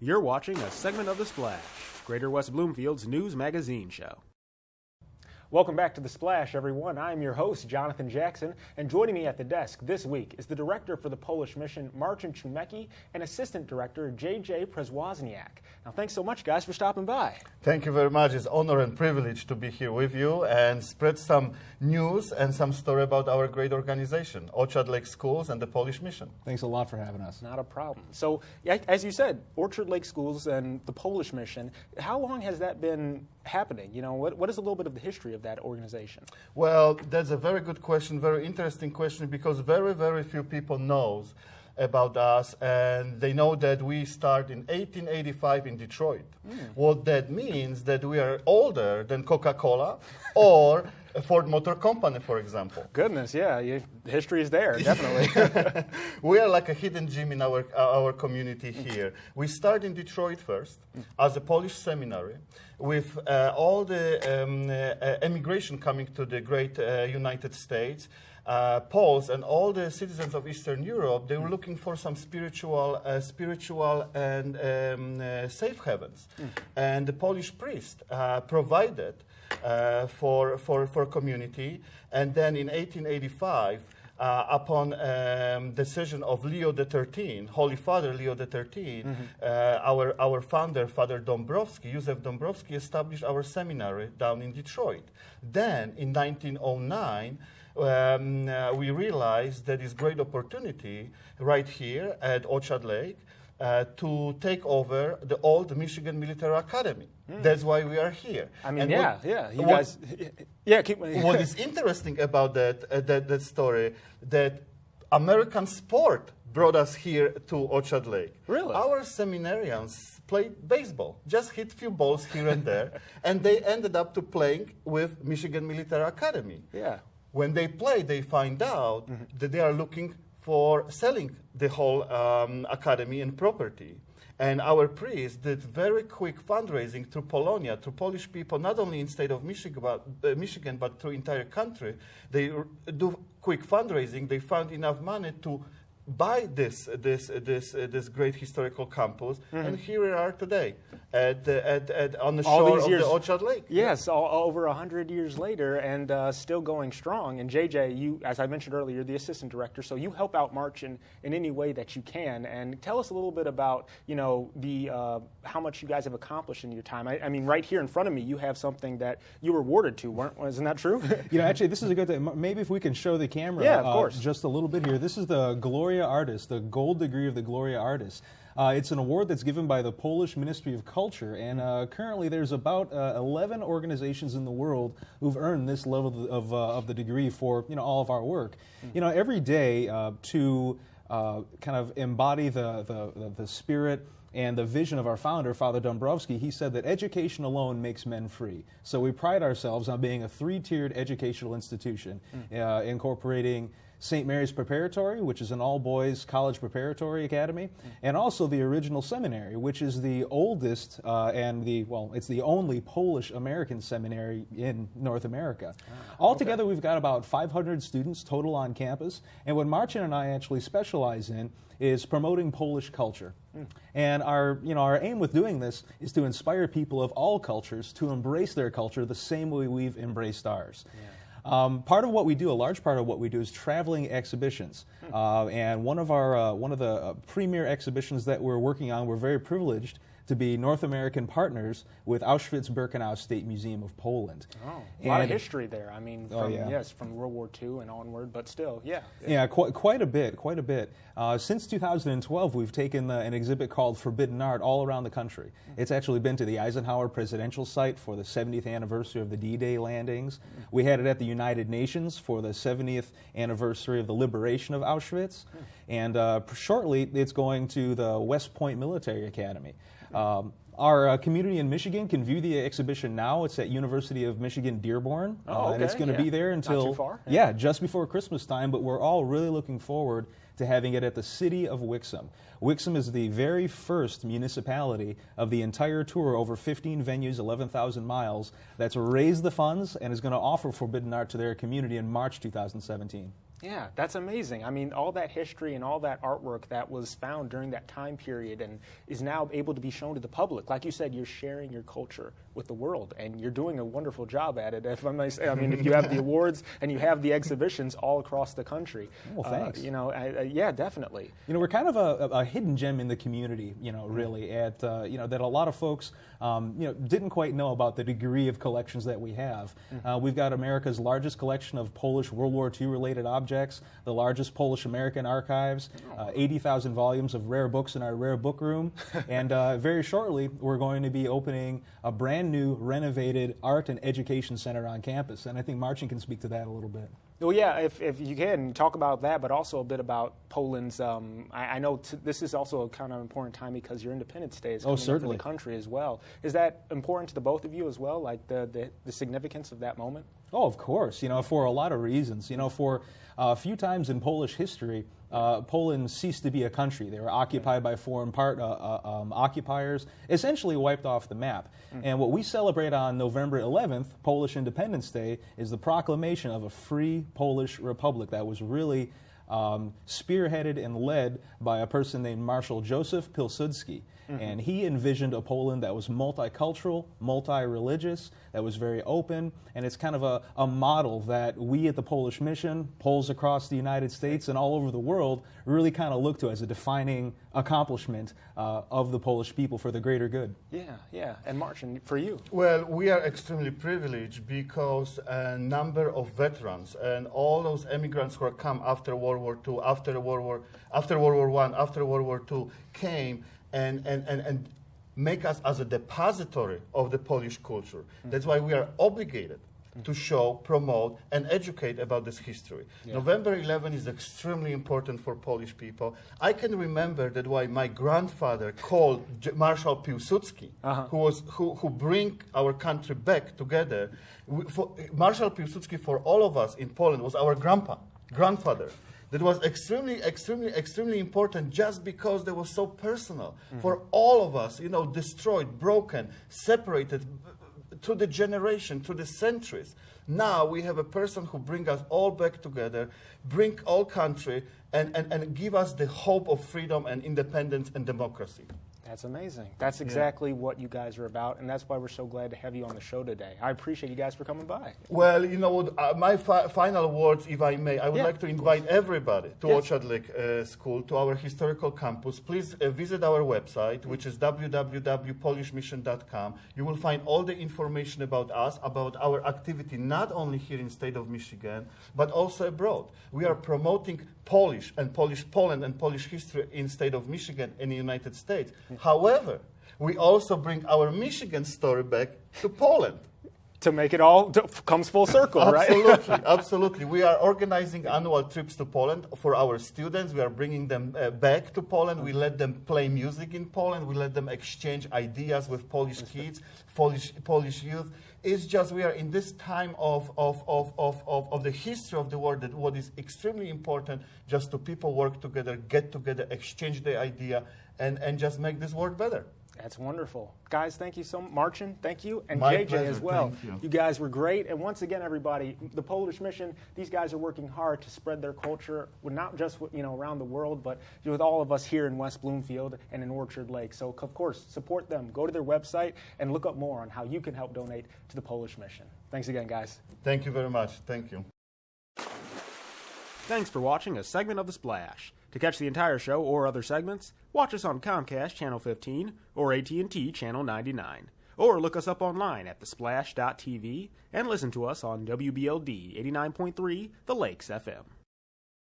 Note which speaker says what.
Speaker 1: You're watching a segment of The Splash, Greater West Bloomfield's news magazine show. Welcome back to The Splash, everyone. I'm your host, Jonathan Jackson, and joining me at the desk this week is the director for the Polish mission, Marcin Chumiecki, and assistant director, Przewozniak. Now, thanks so much, guys, for stopping by.
Speaker 2: Thank you very much. It's an honor and privilege to be here with you and spread some news and some story about our great organization, Orchard Lake Schools and the Polish mission.
Speaker 3: Thanks a lot for having us.
Speaker 1: Not a problem. So, as you said, Orchard Lake Schools and the Polish mission, how long has that been happening? You know, what is a little bit of the history of that organization?
Speaker 2: Well, that's a very good question, very interesting question, because very, very few people knows about us, and they know that we start in 1885 in Detroit. What that means that we are older than Coca-Cola or Ford Motor Company, for example.
Speaker 1: Goodness, yeah, the history is there, definitely.
Speaker 2: We are like a hidden gem in our community here. We start in Detroit first as a Polish seminary with all the emigration coming to the great United States. Poles and all the citizens of Eastern Europe, they were looking for some spiritual and safe havens. And the Polish priest provided for community. And then in 1885, upon decision of Leo XIII, Holy Father Leo XIII, our founder, Father Dąbrowski, Józef Dąbrowski, established our seminary down in Detroit. Then in 1909, we realized that is great opportunity right here at Orchard Lake to take over the old Michigan Military Academy. That's why we are here.
Speaker 1: I mean, you guys, keep.
Speaker 2: What is interesting about that story, that American sport brought us here to Orchard Lake.
Speaker 1: Really?
Speaker 2: Our seminarians played baseball, just hit few balls here and there, and they ended up to playing with Michigan Military Academy.
Speaker 1: Yeah.
Speaker 2: When they play, they find out that they are looking for selling the whole academy and property. And our priest did very quick fundraising through Polonia, through Polish people, not only in state of Michigan, but through entire country. They do quick fundraising. They found enough money to buy this great historical campus, and here we are today on the shore of the Orchard Lake.
Speaker 1: Yes, over 100 years later, and still going strong. And JJ, you, as I mentioned earlier, the assistant director, so you help out Marcin in any way that you can. And tell us a little bit about, the how much you guys have accomplished in your time. I mean, right here in front of me, you have something that you were awarded to, wasn't that true?
Speaker 3: Actually, this is a good thing. Maybe if we can show the camera,
Speaker 1: of course,
Speaker 3: just a little bit here. This is the Gloria Artis, the gold degree of the Gloria Artis. It's an award that's given by the Polish Ministry of Culture, and currently there's about 11 organizations in the world who've earned this level of the degree for all of our work. Every day to kind of embody the spirit and the vision of our founder, Father Dąbrowski, he said that education alone makes men free. So we pride ourselves on being a three-tiered educational institution, incorporating St. Mary's Preparatory, which is an all-boys college preparatory academy, and also the original seminary, which is the oldest it's the only Polish-American seminary in North America. Altogether, we've got about 500 students total on campus, and what Marcin and I actually specialize in is promoting Polish culture. And our aim with doing this is to inspire people of all cultures to embrace their culture the same way we've embraced ours. Part of what we do, a large part of what we do, is traveling exhibitions. And one of the premier exhibitions that we're working on, we're very privileged to be North American partners with Auschwitz-Birkenau State Museum of Poland.
Speaker 1: Oh, a lot of history there. I mean, from World War II and onward, but still,
Speaker 3: Yeah, quite a bit. Since 2012, we've taken an exhibit called Forbidden Art all around the country. It's actually been to the Eisenhower Presidential Site for the 70th anniversary of the D-Day landings. We had it at the United Nations for the 70th anniversary of the liberation of Auschwitz. And shortly, it's going to the West Point Military Academy. Our community in Michigan can view the exhibition now. It's at University of Michigan Dearborn, and it's going to be there until
Speaker 1: not too far.
Speaker 3: Just before Christmas time. But we're all really looking forward to having it at the city of Wixom. Wixom is the very first municipality of the entire tour, over 15 venues, 11,000 miles, that's raised the funds and is going to offer Forbidden Art to their community in March 2017.
Speaker 1: Yeah, that's amazing. I mean, all that history and all that artwork that was found during that time period and is now able to be shown to the public. Like you said, you're sharing your culture with the world, and you're doing a wonderful job at it. If I may say, I mean, if you have the awards and you have the exhibitions all across the country.
Speaker 3: Well, thanks.
Speaker 1: Yeah, definitely.
Speaker 3: We're kind of a hidden gem in the community, really, at, that a lot of folks, didn't quite know about the degree of collections that we have. We've got America's largest collection of Polish World War II related objects, the largest Polish-American archives, 80,000 volumes of rare books in our rare book room, and very shortly we're going to be opening a brand new renovated art and education center on campus, and I think Marcin can speak to that a little bit.
Speaker 1: Well, yeah, if you can, talk about that, but also a bit about Poland's, I know this is also a kind of important time because your Independence Day is coming up for the country as well. Is that important to the both of you as well, like the significance of that moment?
Speaker 3: Oh, of course, for a lot of reasons. For a few times in Polish history, Poland ceased to be a country. They were occupied by foreign occupiers, essentially wiped off the map. And what we celebrate on November 11th, Polish Independence Day, is the proclamation of a free Polish republic that was really spearheaded and led by a person named Marshal Józef Pilsudski. And he envisioned a Poland that was multicultural, multi-religious, that was very open, and it's kind of a model that we at the Polish Mission, Poles across the United States and all over the world, really kind of look to as a defining accomplishment of the Polish people for the greater good.
Speaker 1: Yeah. And Marcin, for you?
Speaker 2: Well, we are extremely privileged because a number of veterans and all those immigrants who have come after World War II, after World War I, after World War II came and make us as a depository of the Polish culture. That's why we are obligated to show, promote, and educate about this history. November 11 is extremely important for Polish people. I can remember that why my grandfather called Marshal Piłsudski, who bring our country back together. Marshal Piłsudski, for all of us in Poland, was our grandfather. That was extremely important just because they were so personal. For all of us, destroyed, broken, separated through the generation, through the centuries. Now we have a person who brings us all back together, bring all country, and give us the hope of freedom and independence and democracy.
Speaker 1: That's amazing. That's exactly what you guys are about, and that's why we're so glad to have you on the show today. I appreciate you guys for coming by.
Speaker 2: Well, my final words, if I may, I would like to invite everybody to Ochadlik School, to our historical campus. Please visit our website, which is www.polishmission.com. You will find all the information about us, about our activity, not only here in the state of Michigan, but also abroad. We are promoting Polish and Polish Poland and Polish history in the state of Michigan and the United States. However, we also bring our Michigan story back to Poland.
Speaker 1: To make it all comes full circle,
Speaker 2: absolutely,
Speaker 1: right?
Speaker 2: Absolutely. We are organizing annual trips to Poland for our students. We are bringing them back to Poland. We let them play music in Poland. We let them exchange ideas with Polish kids, Polish youth. It's just we are in this time of the history of the world that what is extremely important just to people work together, get together, exchange their idea, and just make this world better.
Speaker 1: That's wonderful. Guys, thank you so much. Marcin, thank you. And
Speaker 2: My
Speaker 1: JJ
Speaker 2: pleasure.
Speaker 1: as well.
Speaker 2: Thank you.
Speaker 1: You guys were great. And once again, everybody, the Polish Mission, these guys are working hard to spread their culture, not just around the world, but with all of us here in West Bloomfield and in Orchard Lake. So, of course, support them. Go to their website and look up more on how you can help donate to the Polish Mission. Thanks again, guys.
Speaker 2: Thank you very much. Thank you.
Speaker 1: Thanks for watching a segment of The Splash. To catch the entire show or other segments, watch us on Comcast Channel 15 or AT&T Channel 99. Or look us up online at thesplash.tv and listen to us on WBLD 89.3 The Lakes FM.